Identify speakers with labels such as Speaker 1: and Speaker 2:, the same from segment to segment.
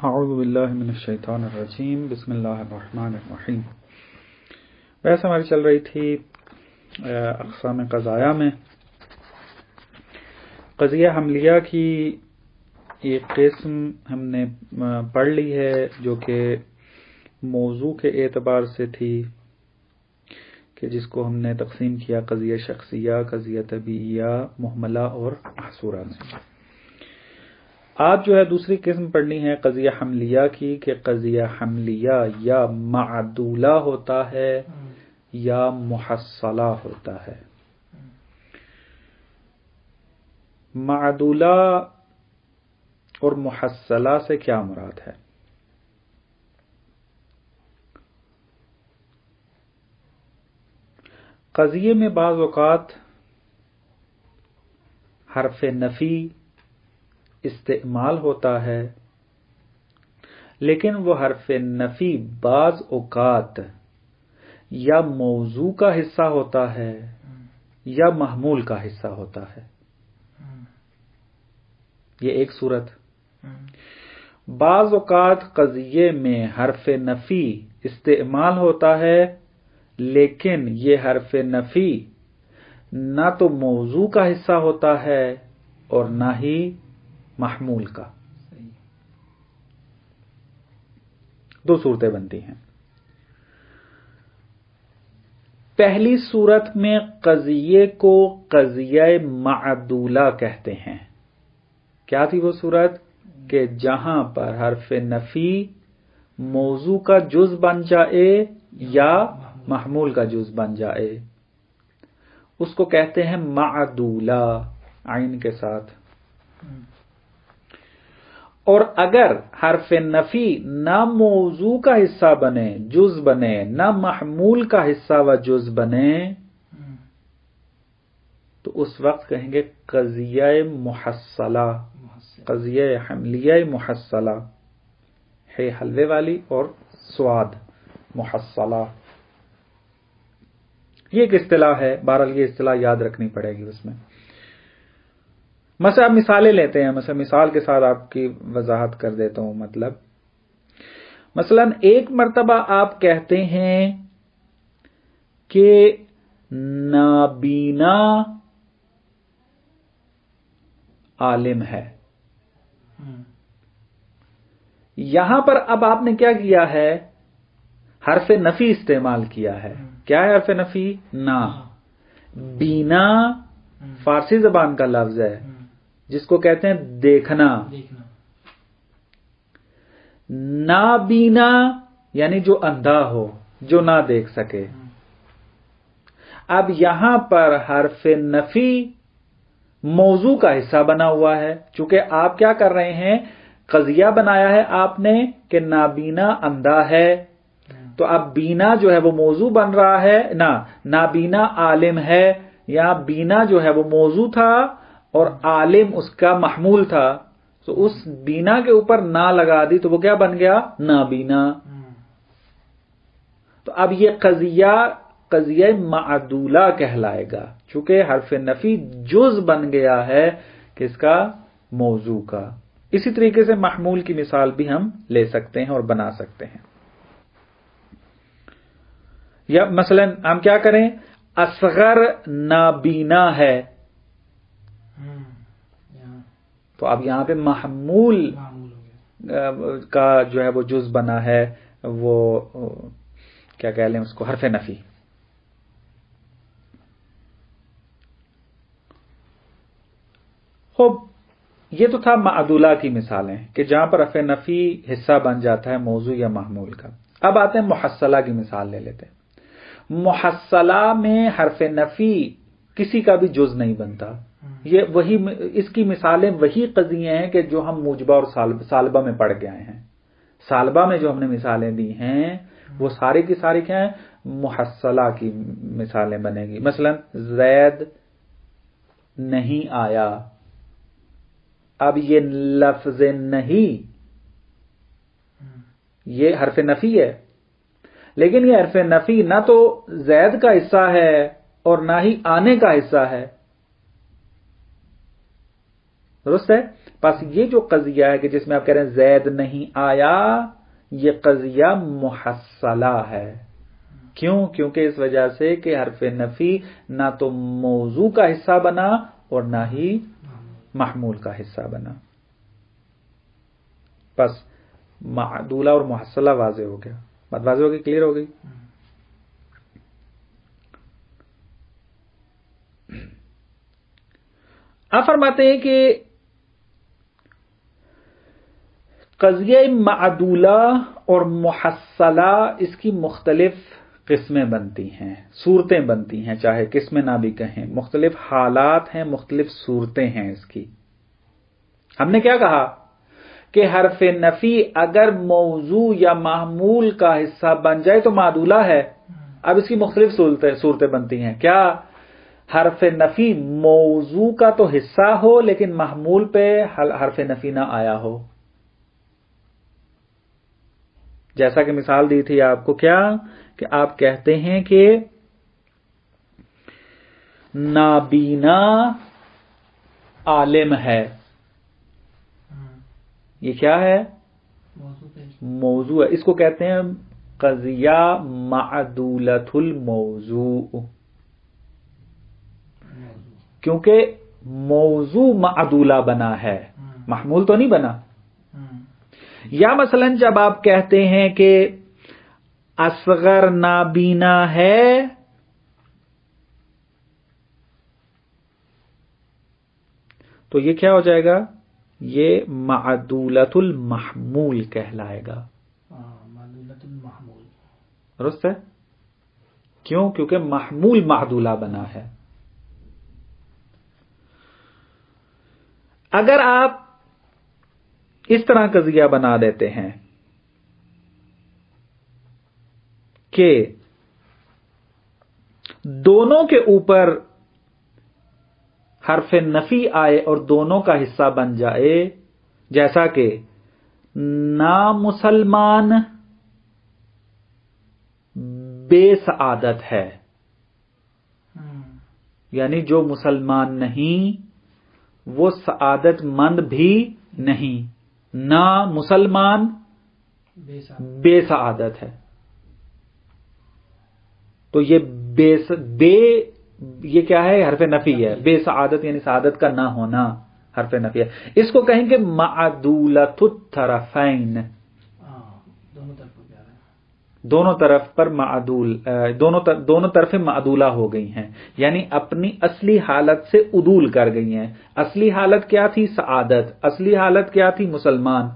Speaker 1: اعوذ باللہ من الشیطان الرجیم بسم اللہ الرحمن الرحیم۔ بحث ہماری چل رہی تھی اقسام قضایا میں۔ قضیہ حملیہ کی ایک قسم ہم نے پڑھ لی ہے جو کہ موضوع کے اعتبار سے تھی، کہ جس کو ہم نے تقسیم کیا قضیہ شخصیہ، قضیہ طبیعیہ، محملہ اور محصورہ میں۔ آج جو ہے دوسری قسم پڑھنی ہے قضیہ حملیہ کی، کہ قضیہ حملیہ یا معدولہ ہوتا ہے یا محصلہ ہوتا ہے۔ معدولہ اور محصلہ سے کیا مراد ہے؟ قضیے میں بعض اوقات حرف نفی استعمال ہوتا ہے، لیکن وہ حرف نفی بعض اوقات یا موضوع کا حصہ ہوتا ہے یا محمول کا حصہ ہوتا ہے۔ یہ ایک صورت۔ بعض اوقات قضیے میں حرف نفی استعمال ہوتا ہے، لیکن یہ حرف نفی نہ تو موضوع کا حصہ ہوتا ہے اور نہ ہی محمول کا۔ دو صورتیں بنتی ہیں۔ پہلی صورت میں قضیے کو قضیہ معدولہ کہتے ہیں۔ کیا تھی وہ صورت؟ کہ جہاں پر حرف نفی موضوع کا جز بن جائے یا محمول کا جز بن جائے، اس کو کہتے ہیں معدولہ، عین کے ساتھ۔ اور اگر حرف نفی نہ موضوع کا حصہ بنے، جز بنے، نہ محمول کا حصہ و جز بنے، تو اس وقت کہیں گے قضیہ محصلہ، قضیہ حملیہ محصلہ، ہے حلوے والی اور سواد محصلہ۔ یہ ایک اصطلاح ہے، بہرحال یہ اصطلاح یاد رکھنی پڑے گی اس میں۔ مثلا مثالیں لیتے ہیں، مثلا مثال کے ساتھ آپ کی وضاحت کر دیتا ہوں۔ مثلا ایک مرتبہ آپ کہتے ہیں کہ نابینا عالم ہے۔ یہاں پر اب آپ نے کیا کیا ہے؟ حرف نفی استعمال کیا ہے۔ کیا ہے حرف نفی؟ نا۔ بینا فارسی زبان کا لفظ ہے جس کو کہتے ہیں دیکھنا۔ نابینا یعنی جو اندھا ہو، جو نہ دیکھ سکے۔ اب یہاں پر حرف نفی موضوع کا حصہ بنا ہوا ہے، چونکہ آپ کیا کر رہے ہیں؟ قضیہ بنایا ہے آپ نے کہ نابینا اندھا ہے، تو اب بینا جو ہے وہ موضوع بن رہا ہے۔ نابینا عالم ہے، یا بینا جو ہے وہ موضوع تھا اور عالم اس کا محمول تھا، تو اس بینا کے اوپر نہ لگا دی تو وہ کیا بن گیا؟ نابینا۔ تو اب یہ قضیہ معدولہ کہلائے گا، چونکہ حرف نفی جز بن گیا ہے کس کا؟ موضوع کا۔ اسی طریقے سے محمول کی مثال بھی ہم لے سکتے ہیں اور بنا سکتے ہیں۔ یا مثلا ہم کیا کریں؟ اصغر نابینا ہے، تو اب یہاں پہ محمول کا جو ہے وہ جز بنا ہے، وہ کیا کہہ لیں اس کو؟ حرف نفی۔ خوب، یہ تو تھا معدولہ کی مثالیں کہ جہاں پر حرف نفی حصہ بن جاتا ہے موضوع یا محمول کا۔ اب آتے ہیں محصلہ کی مثال لے لیتے ہیں۔ محصلہ میں حرف نفی کسی کا بھی جز نہیں بنتا۔ یہ وہی، اس کی مثالیں وہی قضیے ہیں کہ جو ہم موجبہ اور سالبہ میں پڑھ کے آئے ہیں۔ سالبہ میں جو ہم نے مثالیں دی ہیں وہ ساری کی ساری کیا ہیں؟ محصلہ کی مثالیں بنے گی۔ مثلا زید نہیں آیا، اب یہ لفظ نہیں یہ حرف نفی ہے، لیکن یہ حرف نفی نہ تو زید کا حصہ ہے اور نہ ہی آنے کا حصہ ہے۔ درست ہے؟ بس یہ جو قضیہ ہے کہ جس میں آپ کہہ رہے ہیں زید نہیں آیا، یہ قضیہ محصلہ ہے. کیوں؟ کیونکہ اس وجہ سے کہ حرف نفی نہ تو موضوع کا حصہ بنا اور نہ ہی محمول کا حصہ بنا. بس معدولہ اور محصلہ واضح ہو گیا. بات واضح ہو گئی، کلیئر ہو گئی. آپ فرماتے ہیں کہ قضیہ معدولہ اور محصلہ اس کی مختلف قسمیں بنتی ہیں، صورتیں بنتی ہیں، چاہے قسمیں نہ بھی کہیں، مختلف حالات ہیں، مختلف صورتیں ہیں اس کی. ہم نے کیا کہا کہ حرف نفی اگر موضوع یا محمول کا حصہ بن جائے تو معدولہ ہے. اب اس کی مختلف صورتیں بنتی ہیں. کیا؟ حرف نفی موضوع کا تو حصہ ہو لیکن محمول پہ حرف نفی نہ آیا ہو. جیسا کہ مثال دی تھی آپ کو، کیا کہ آپ کہتے ہیں کہ نابینا عالم ہے. یہ کیا ہے؟ موضوع ہے. اس کو کہتے ہیں قضیہ معدولۃ الموضوع، کیونکہ موضوع معدولہ بنا ہے، محمول تو نہیں بنا. یا مثلا جب آپ کہتے ہیں کہ اصغر نابینا ہے، تو یہ کیا ہو جائے گا؟ یہ معدولۃ المحمول کہلائے گا.
Speaker 2: معدولۃ المحمول،
Speaker 1: درست ہے. کیوں؟ کیونکہ محمول معدولہ بنا ہے. اگر آپ اس طرح قضیہ بنا دیتے ہیں کہ دونوں کے اوپر حرف نفی آئے اور دونوں کا حصہ بن جائے، جیسا کہ نامسلمان بے سعادت ہے، یعنی جو مسلمان نہیں وہ سعادت مند بھی نہیں، نا مسلمان بے سعادت ہے. تو یہ یہ کیا ہے؟ حرف نفی ہے. بے سعادت یعنی سعادت کا نہ ہونا حرف نفی ہے. اس کو کہیں گے معدولۃ الطرفین. دونوں طرف پر معدول، دونوں طرفیں معدولہ ہو گئی ہیں، یعنی اپنی اصلی حالت سے عدول کر گئی ہیں. اصلی حالت کیا تھی؟ سعادت. اصلی حالت کیا تھی؟ مسلمان.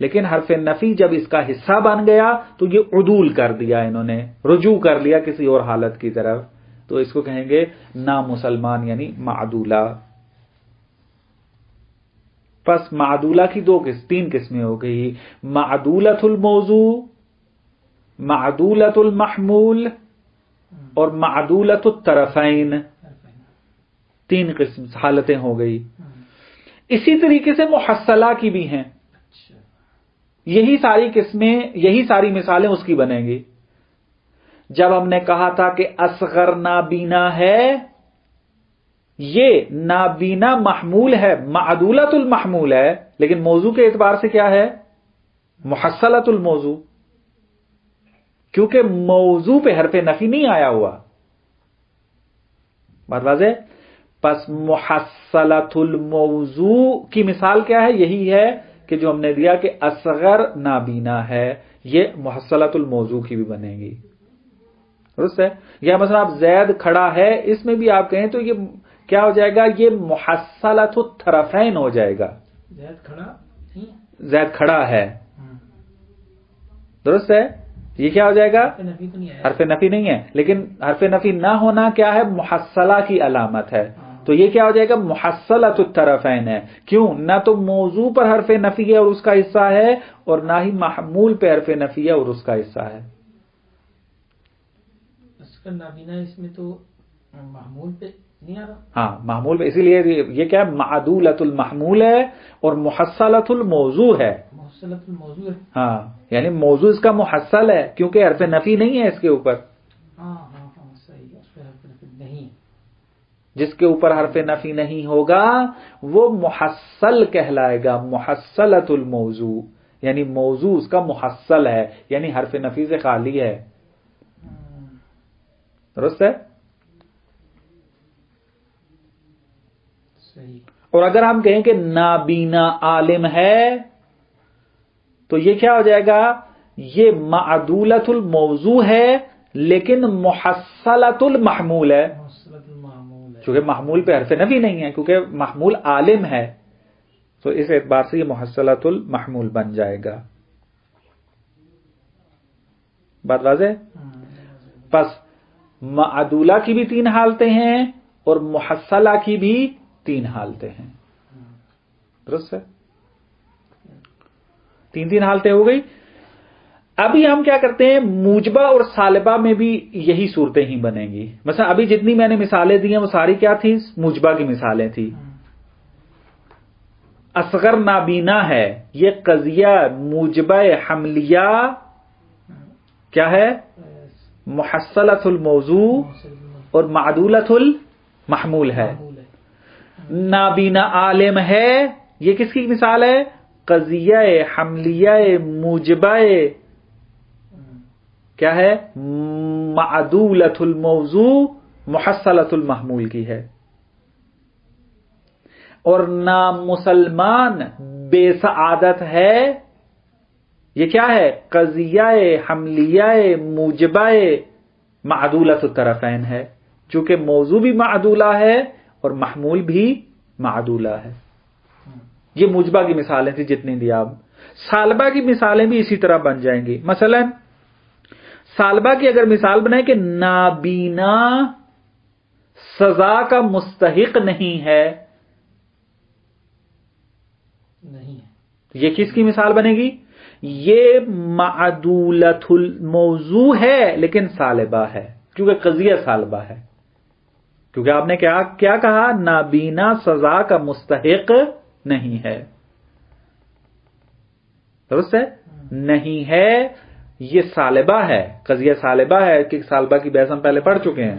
Speaker 1: لیکن حرف نفی جب اس کا حصہ بن گیا تو یہ عدول کر دیا، انہوں نے رجوع کر لیا کسی اور حالت کی طرف. تو اس کو کہیں گے نامسلمان یعنی معدولہ. پس معدولہ کی تین قسمیں ہو گئی: معدولۃ الموضوع، معدولۃ المحمول اور معدولۃ الطرفین. تین قسم حالتیں ہو گئی. اسی طریقے سے محصلہ کی بھی ہیں. یہی ساری قسمیں، یہی ساری مثالیں اس کی بنیں گی. جب ہم نے کہا تھا کہ اصغر نابینا ہے، یہ نابینا محمول ہے، معدولۃ المحمول ہے، لیکن موضوع کے اعتبار سے کیا ہے؟ محصلۃ الموضوع، کیونکہ موضوع پہ حرف نفی نہیں آیا ہوا. بات واضح؟ پس محصلۃ الموضوع کی مثال کیا ہے؟ یہی ہے کہ جو ہم نے دیا کہ اصغر نابینا ہے، یہ محصلۃ الموضوع کی بھی بنے گی. درست ہے. یا مثلا آپ زید کھڑا ہے، اس میں بھی آپ کہیں تو یہ کیا ہو جائے گا؟ یہ محصلۃ الطرفین ہو جائے گا. زید کھڑا ہے، درست ہے. یہ کیا ہو جائے گا؟ حرف نفی نہیں ہے، لیکن حرف نفی نہ ہونا کیا ہے؟ محصلہ کی علامت ہے. تو یہ کیا ہو جائے گا؟ محصلۃ الطرفین ہے. کیوں؟ نہ تو موضوع پر حرف نفی ہے اور اس کا حصہ ہے، اور نہ ہی محمول پہ حرف نفی ہے اور اس کا حصہ ہے.
Speaker 2: نابینا اس میں تو محمول پہ نہیں آ رہا.
Speaker 1: ہاں، محمول پہ. اسی لیے یہ کیا ہے؟ معدولۃ المحمول ہے اور محصلۃ الموضوع ہے.
Speaker 2: محصلۃ الموضوع ہے.
Speaker 1: ہاں، یعنی موضوع اس کا محصل ہے کیونکہ حرف نفی نہیں ہے اس کے اوپر.
Speaker 2: ہاں صحیح ہے، اس پہ حرف نفی نہیں.
Speaker 1: جس کے اوپر حرف نفی نہیں ہوگا وہ محصل کہلائے گا، محصلۃ الموضوع، یعنی موضوع اس کا محصل ہے، یعنی حرف نفی سے خالی ہے. درست ہے؟
Speaker 2: صحیح.
Speaker 1: اور اگر ہم کہیں کہ نابینا عالم ہے تو یہ کیا ہو جائے گا؟ یہ معدولۃ الموضوع ہے لیکن محصلۃ المحمول ہے،
Speaker 2: محصلۃ المعمول ہے.
Speaker 1: چونکہ محمول پہ حرف نفی نہیں ہے، کیونکہ محمول عالم ہے، تو اس اعتبار سے یہ محصلۃ المحمول بن جائے گا. بات واضح؟ پس معدولہ کی بھی 3 حالتیں ہیں اور محصلہ کی بھی 3 حالتیں ہیں. درست ہے؟ 3 حالتیں ہو گئی. ابھی ہم کیا کرتے ہیں، موجبہ اور سالبہ میں بھی یہی صورتیں ہی بنیں گی. مثلا ابھی جتنی میں نے مثالیں دی ہیں وہ ساری کیا تھی؟ موجبہ کی مثالیں تھی. اصغر نابینا ہے، یہ قضیہ موجبہ حملیہ کیا ہے؟ محصلۃ الموضوع اور معدولۃ المحمول ہے. نابینا عالم ہے، یہ کس کی مثال ہے؟ قضیہ حملیہ موجبہ کیا ہے؟ معدولۃ الموضوع محصلۃ المحمول کی ہے. اور نامسلمان بے سعادت ہے، یہ کیا ہے؟ قضیہ حملیہ موجبہ معدولۃ الطرفین ہے، چونکہ موضوع بھی معدولہ ہے اور محمول بھی معدولہ ہے. یہ موجبہ کی مثالیں تھیں جتنی دی. آپ سالبہ کی مثالیں بھی اسی طرح بن جائیں گی. مثلا سالبہ کی اگر مثال بنائیں کہ نابینا سزا کا مستحق نہیں ہے، یہ کس کی مثال بنے گی؟ یہ معدولۃ الموضوع ہے لیکن سالبہ ہے، کیونکہ قضیہ سالبہ ہے. کیونکہ آپ نے کیا کہا؟ نابینا سزا کا مستحق نہیں ہے. درست ہے؟ نہیں ہے، یہ سالبہ ہے، قضیہ سالبہ ہے، کہ سالبہ کی بحث ہم پہلے پڑھ چکے ہیں.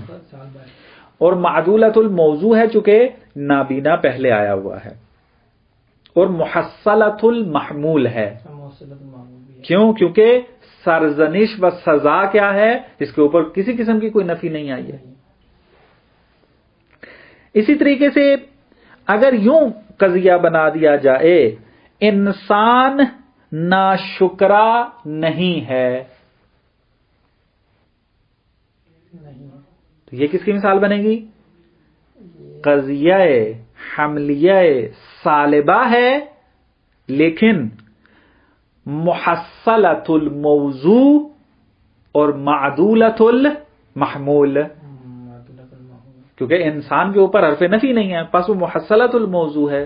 Speaker 1: اور معدولۃ الموضوع ہے چونکہ نابینا پہلے آیا ہوا ہے. اور محصلۃ المحمول ہے. کیوں؟ کیونکہ سرزنش و سزا کیا ہے؟ اس کے اوپر کسی قسم کی کوئی نفی نہیں آئی ہے. اسی طریقے سے اگر یوں قضیہ بنا دیا جائے، انسان ناشکرا نہیں ہے، تو یہ کس کی مثال بنے گی؟ قضیہ حملیہ سالبہ ہے لیکن محصلۃ الموضوع اور معدولۃ المحمول، کیونکہ انسان کے اوپر حرف نفی نہیں ہے، پس وہ محصلۃ الموضوع ہے.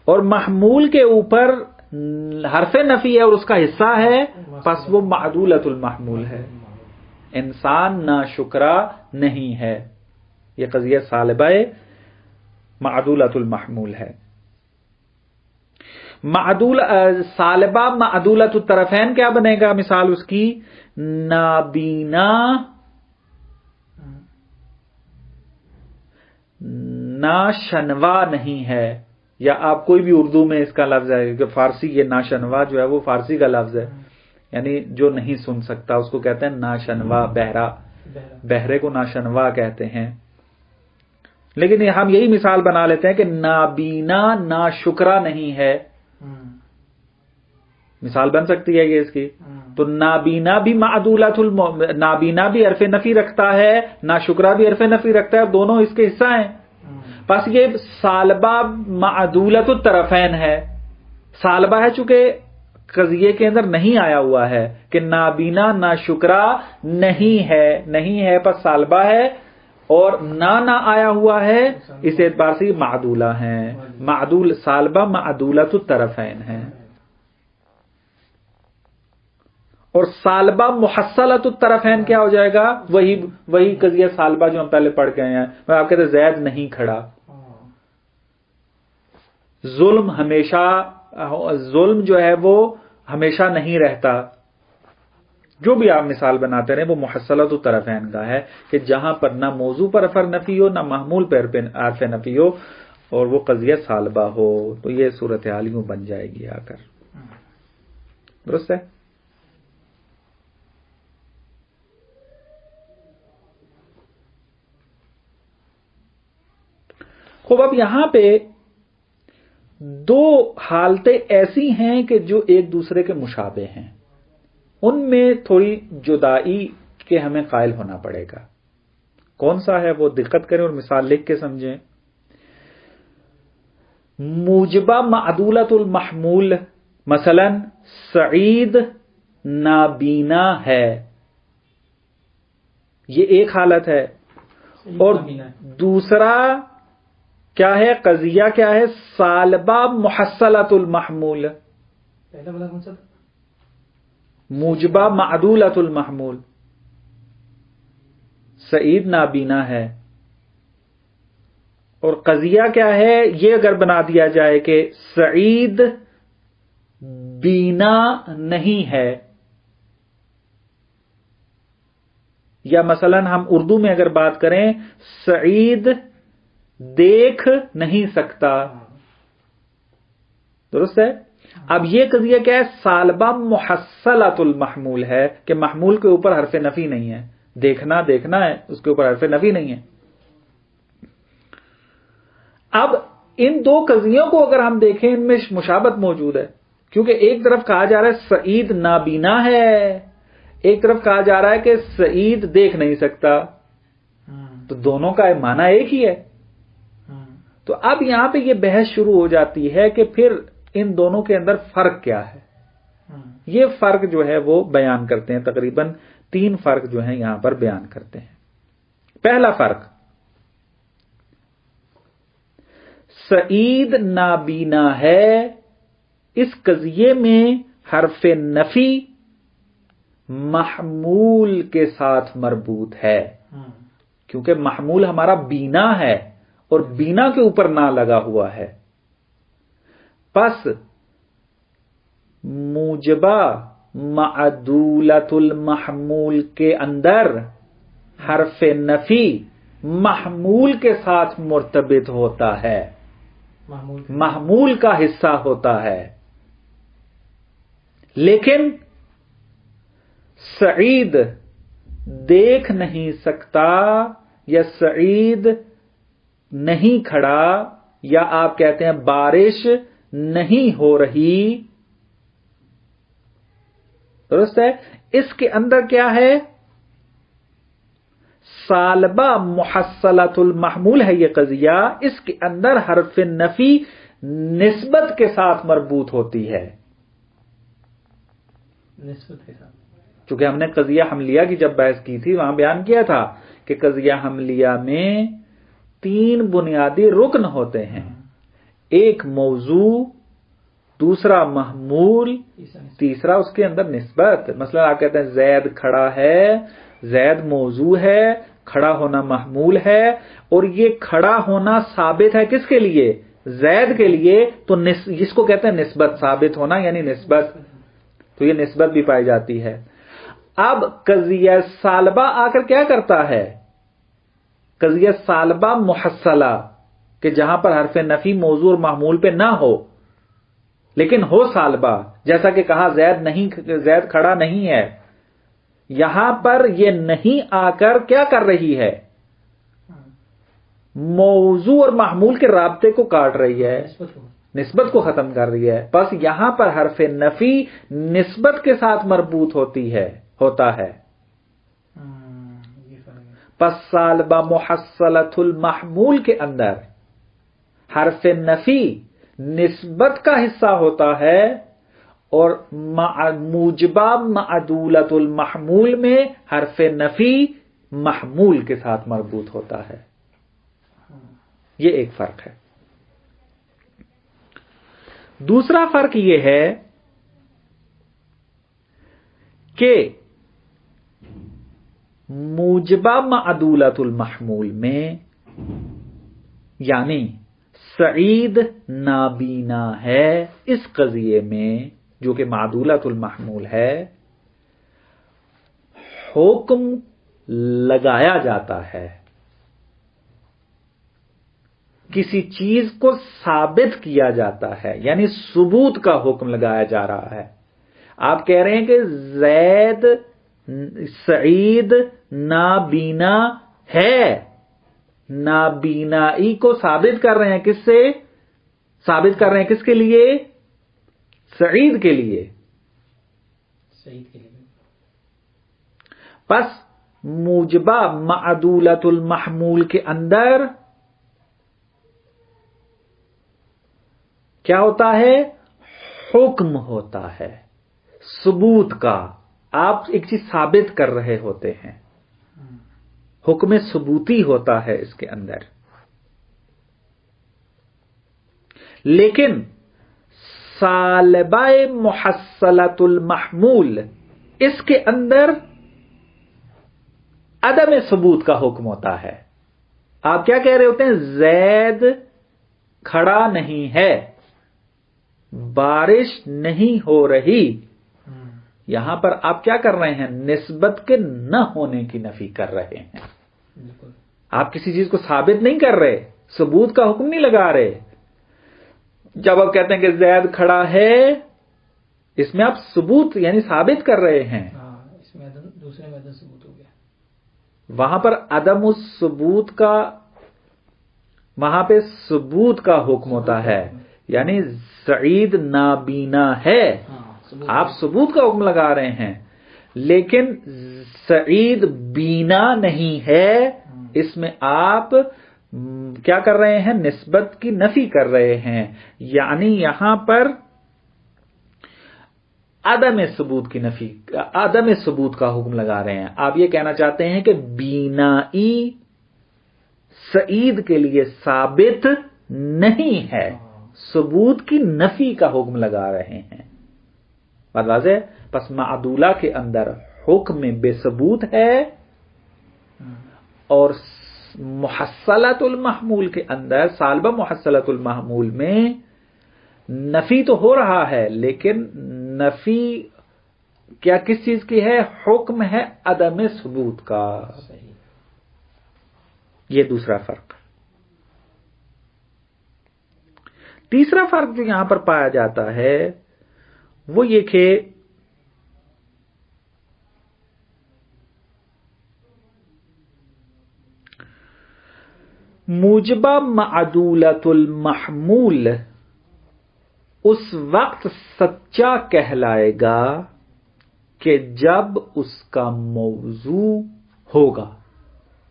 Speaker 1: اور محمول کے اوپر حرف نفی ہے اور اس کا حصہ ہے، پس وہ معدولۃ المحمول ہے. انسان ناشکرا نہیں ہے، یہ قضیہ سالبہ معدولۃ المحمول ہے. سالبہ معدولۃ الطرفین کیا بنے گا؟ مثال اس کی نابینا ناشنوا نہیں ہے، یا آپ کوئی بھی اردو میں اس کا لفظ ہے، کیونکہ فارسی یہ ناشنوا جو ہے وہ فارسی کا لفظ ہے، یعنی جو نہیں سن سکتا اس کو کہتے ہیں ناشنوا، بہرا، بہرے کو ناشنوا کہتے ہیں. لیکن ہم یہی مثال بنا لیتے ہیں کہ نابینا ناشکرا نہیں ہے، مثال بن سکتی ہے یہ اس کی. تو نابینا بھی نابینا بھی حرف نفی رکھتا ہے، ناشکرا بھی حرف نفی رکھتا ہے، دونوں اس کے حصہ ہیں. بس یہ سالبہ معدولۃ الطرفین ہے. سالبہ ہے چونکہ قضیے کے اندر نہیں آیا ہوا ہے کہ نابینا ناشکرا نہیں ہے، پس سالبہ ہے، اور نہ آیا ہوا ہے، اس اعتبار سے معدولہ ہیں. معدول سالبہ معدولۃ الطرفین ہیں. اور سالبہ محصلۃ الطرفین کیا ہو جائے گا؟ وہی قضیہ سالبہ جو ہم پہلے پڑھ کے ہیں. آپ کہتے ہیں زید نہیں کھڑا. ظلم جو ہے وہ ہمیشہ نہیں رہتا. جو بھی آپ مثال بناتے رہے وہ محصلۃ الطرفین کا ہے کہ جہاں پر نہ موضوع پر حرف نفی ہو نہ محمول پر حرف نفی ہو اور وہ قضیہ سالبہ ہو، تو یہ صورتحال یوں بن جائے گی آ کر. درست ہے؟ خوب، اب یہاں پہ دو حالتیں ایسی ہیں کہ جو ایک دوسرے کے مشابہ ہیں، ان میں تھوڑی جدائی کے ہمیں قائل ہونا پڑے گا. کون سا ہے وہ دقت کریں اور مثال لکھ کے سمجھیں. موجبہ معدولۃ المحمول، مثلا سعید نابینا ہے، یہ ایک حالت ہے. اور دوسرا کیا ہے؟ قضیہ کیا ہے؟ سالبہ محصلۃ المحمول.
Speaker 2: پہلا والا کون سا تھا؟
Speaker 1: موجبہ معدولۃ المحمول، سعید نابینا ہے. اور قضیہ کیا ہے؟ یہ اگر بنا دیا جائے کہ سعید بینا نہیں ہے، یا مثلا ہم اردو میں اگر بات کریں سعید دیکھ نہیں سکتا. درست ہے؟ اب یہ قضیہ کیا ہے؟ سالبہ محصلۃ المحمول ہے کہ محمول کے اوپر حرف نفی نہیں ہے. دیکھنا دیکھنا ہے، اس کے اوپر حرف نفی نہیں ہے. اب ان دو قضیوں کو اگر ہم دیکھیں ان میں مشابہت موجود ہے، کیونکہ ایک طرف کہا جا رہا ہے سعید نابینا ہے، ایک طرف کہا جا رہا ہے کہ سعید دیکھ نہیں سکتا، تو دونوں کا معنی ایک ہی ہے. تو اب یہاں پہ یہ بحث شروع ہو جاتی ہے کہ پھر ان دونوں کے اندر فرق کیا ہے. یہ فرق جو ہے وہ بیان کرتے ہیں، تقریباً 3 فرق جو ہیں یہاں پر بیان کرتے ہیں. پہلا فرق، سعید نابینا ہے، اس قضیے میں حرف نفی محمول کے ساتھ مربوط ہے، کیونکہ محمول ہمارا بینا ہے اور بینا کے اوپر نہ لگا ہوا ہے. پس موجبہ معدولۃ المحمول کے اندر حرف نفی محمول کے ساتھ مرتبط ہوتا ہے، محمول کا حصہ ہوتا ہے. لیکن سعید دیکھ نہیں سکتا یا سعید نہیں کھڑا، یا آپ کہتے ہیں بارش نہیں ہو رہی. درست ہے؟ اس کے اندر کیا ہے؟ سالبہ محصلۃ المحمول ہے یہ قضیہ، اس کے اندر حرف نفی نسبت کے ساتھ مربوط ہوتی ہے.
Speaker 2: نسبت کے ساتھ،
Speaker 1: چونکہ ہم نے قضیہ حملیہ کی جب بحث کی تھی وہاں بیان کیا تھا کہ قضیہ حملیہ میں 3 بنیادی رکن ہوتے ہیں، ایک موضوع، دوسرا محمول، تیسرا اس کے اندر نسبت. مثلا آپ کہتے ہیں زید کھڑا ہے، زید موضوع ہے، کھڑا ہونا محمول ہے، اور یہ کھڑا ہونا ثابت ہے کس کے لیے؟ زید کے لیے. تو جس کو کہتے ہیں نسبت، ثابت ہونا یعنی نسبت، تو یہ نسبت بھی پائی جاتی ہے. اب قضیہ سالبہ آ کر کیا کرتا ہے؟ قضیہ سالبہ محصلہ، کہ جہاں پر حرف نفی موضوع اور محمول پہ نہ ہو لیکن ہو سالبہ، جیسا کہ کہا زید کھڑا نہیں ہے، یہاں پر یہ نہیں آ کر کیا کر رہی ہے؟ موضوع اور محمول کے رابطے کو کاٹ رہی ہے، نسبت کو ختم کر رہی ہے. بس یہاں پر حرف نفی نسبت کے ساتھ مربوط ہوتا ہے. پس سالبہ محصلۃ المحمول کے اندر حرف نفی نسبت کا حصہ ہوتا ہے، اور موجبہ معدولۃ المحمول میں حرف نفی محمول کے ساتھ مربوط ہوتا ہے. یہ ایک فرق ہے. دوسرا فرق یہ ہے کہ موجبہ معدولۃ المحمول میں، یعنی سعید نابینا ہے، اس قضیے میں جو کہ معدولۃ المحمول ہے، حکم لگایا جاتا ہے، کسی چیز کو ثابت کیا جاتا ہے، یعنی ثبوت کا حکم لگایا جا رہا ہے. آپ کہہ رہے ہیں کہ زید سعید نابینا ہے، نابینائی کو ثابت کر رہے ہیں، کس سے ثابت کر رہے ہیں؟ کس کے لیے؟ سعید کے لیے.
Speaker 2: سعید کے لیے.
Speaker 1: پس موجبہ معدولۃ المحمول کے اندر کیا ہوتا ہے؟ حکم ہوتا ہے ثبوت کا. آپ ایک چیز ثابت کر رہے ہوتے ہیں، حکم ثبوتی ہوتا ہے اس کے اندر. لیکن سالبہ محصلۃ المحمول، اس کے اندر عدم ثبوت کا حکم ہوتا ہے. آپ کیا کہہ رہے ہوتے ہیں؟ زید کھڑا نہیں ہے، بارش نہیں ہو رہی. یہاں پر آپ کیا کر رہے ہیں؟ نسبت کے نہ ہونے کی نفی کر رہے ہیں. آپ کسی چیز کو ثابت نہیں کر رہے، ثبوت کا حکم نہیں لگا رہے. جب آپ کہتے ہیں کہ زید کھڑا ہے، اس میں آپ ثبوت یعنی ثابت کر رہے ہیں.
Speaker 2: اس میں دوسرے میں ثبوت ہو گیا.
Speaker 1: وہاں پر عدم الثبوت کا، وہاں پہ ثبوت کا حکم ہوتا ہے، یعنی سعید نابینا ہے. آپ ثبوت کا حکم لگا رہے ہیں، لیکن سعید بینا نہیں ہے، اس میں آپ کیا کر رہے ہیں؟ نسبت کی نفی کر رہے ہیں. یعنی یہاں پر عدم ثبوت کی نفی، عدم ثبوت کا حکم لگا رہے ہیں. آپ یہ کہنا چاہتے ہیں کہ بینائی سعید کے لیے ثابت نہیں ہے، ثبوت کی نفی کا حکم لگا رہے ہیں. بات واضح ہے؟ پس معدولہ کے اندر حکم بے ثبوت ہے، اور محصلۃ المحمول کے اندر، سالبہ محصلۃ المحمول میں نفی تو ہو رہا ہے، لیکن نفی کیا کس چیز کی ہے؟ حکم ہے عدم ثبوت کا. یہ دوسرا فرق. تیسرا فرق جو یہاں پر پایا جاتا ہے وہ یہ کہ موجبہ معدولۃ المحمول اس وقت سچا کہلائے گا کہ جب اس کا موضوع ہوگا،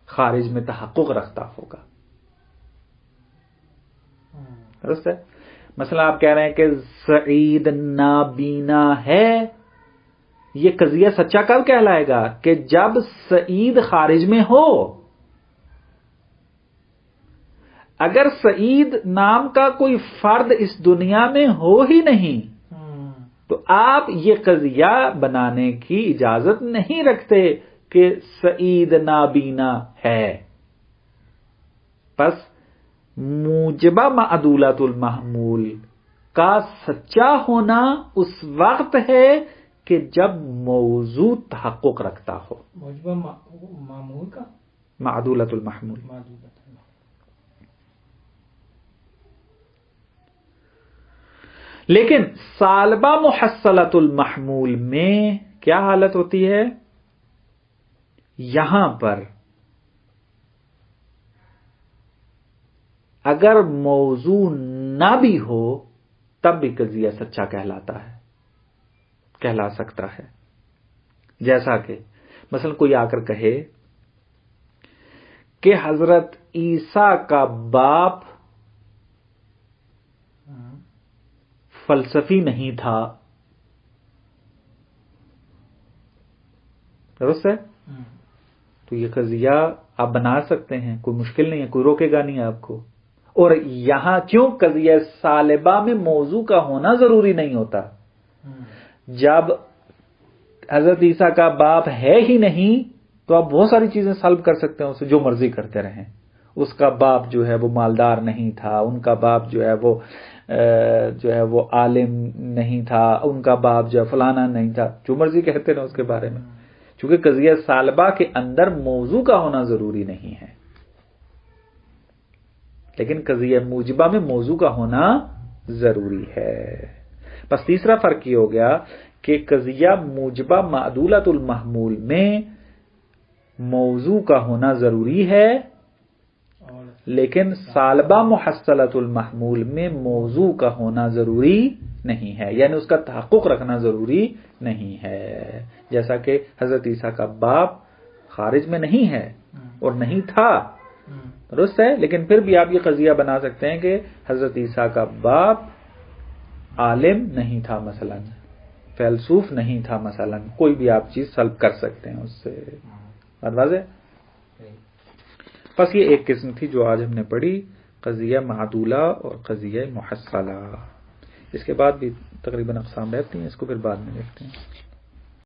Speaker 1: خارج میں تحقق رکھتا ہوگا. درست ہے؟ مثلا آپ کہہ رہے ہیں کہ سعید نابینا ہے، یہ قضیہ سچا کب کہلائے گا؟ کہ جب سعید خارج میں ہو. اگر سعید نام کا کوئی فرد اس دنیا میں ہو ہی نہیں تو آپ یہ قضیہ بنانے کی اجازت نہیں رکھتے کہ سعید نابینا ہے. پس موجبہ معدولۃ المحمول کا سچا ہونا اس وقت ہے کہ جب موضوع تحقق رکھتا ہو.
Speaker 2: موجبہ معمول کا
Speaker 1: معدولۃ المحمول. لیکن سالبہ محصلۃ المحمول میں کیا حالت ہوتی ہے؟ یہاں پر اگر موضوع نہ بھی ہو تب بھی قضیہ سچا کہلاتا ہے، کہلا سکتا ہے. جیسا کہ مثلا کوئی آ کر کہے کہ حضرت عیسیٰ کا باپ فلسفی نہیں تھا. درست ہے؟ تو یہ قضیہ آپ بنا سکتے ہیں، کوئی مشکل نہیں ہے، کوئی روکے گا نہیں آپ کو. اور یہاں کیوں قضیہ سالبہ میں موضوع کا ہونا ضروری نہیں ہوتا؟ جب حضرت عیسیٰ کا باپ ہے ہی نہیں تو آپ بہت ساری چیزیں سلب کر سکتے ہیں، اسے جو مرضی کرتے رہیں. اس کا باپ جو ہے وہ مالدار نہیں تھا، ان کا باپ جو ہے وہ عالم نہیں تھا، ان کا باپ جو ہے فلانا نہیں تھا، جو مرضی کہتے رہے اس کے بارے میں. چونکہ قضیہ سالبہ کے اندر موضوع کا ہونا ضروری نہیں ہے، لیکن قضیہ موجبہ میں موضوع کا ہونا ضروری ہے۔ بس تیسرا فرق یہ ہو گیا کہ قضیہ موجبہ معدولۃ المحمول میں موضوع کا ہونا ضروری ہے، لیکن سالبہ محصلۃ المحمول میں موضوع کا ہونا ضروری نہیں ہے، یعنی اس کا تحقق رکھنا ضروری نہیں ہے۔ جیسا کہ حضرت عیسیٰ کا باپ خارج میں نہیں ہے اور نہیں تھا، درست ہے، لیکن پھر بھی آپ یہ قضیہ بنا سکتے ہیں کہ حضرت عیسیٰ کا باپ عالم نہیں تھا، مثلا فیلسوف نہیں تھا، مثلا کوئی بھی آپ چیز سلب کر سکتے ہیں اس سے۔ واضح؟ بس یہ ایک قسم تھی جو آج ہم نے پڑھی، قضیہ معدولہ اور قضیہ محصلہ۔ اس کے بعد بھی تقریباً اقسام رہتی ہیں، اس کو پھر بعد میں دیکھتے ہیں۔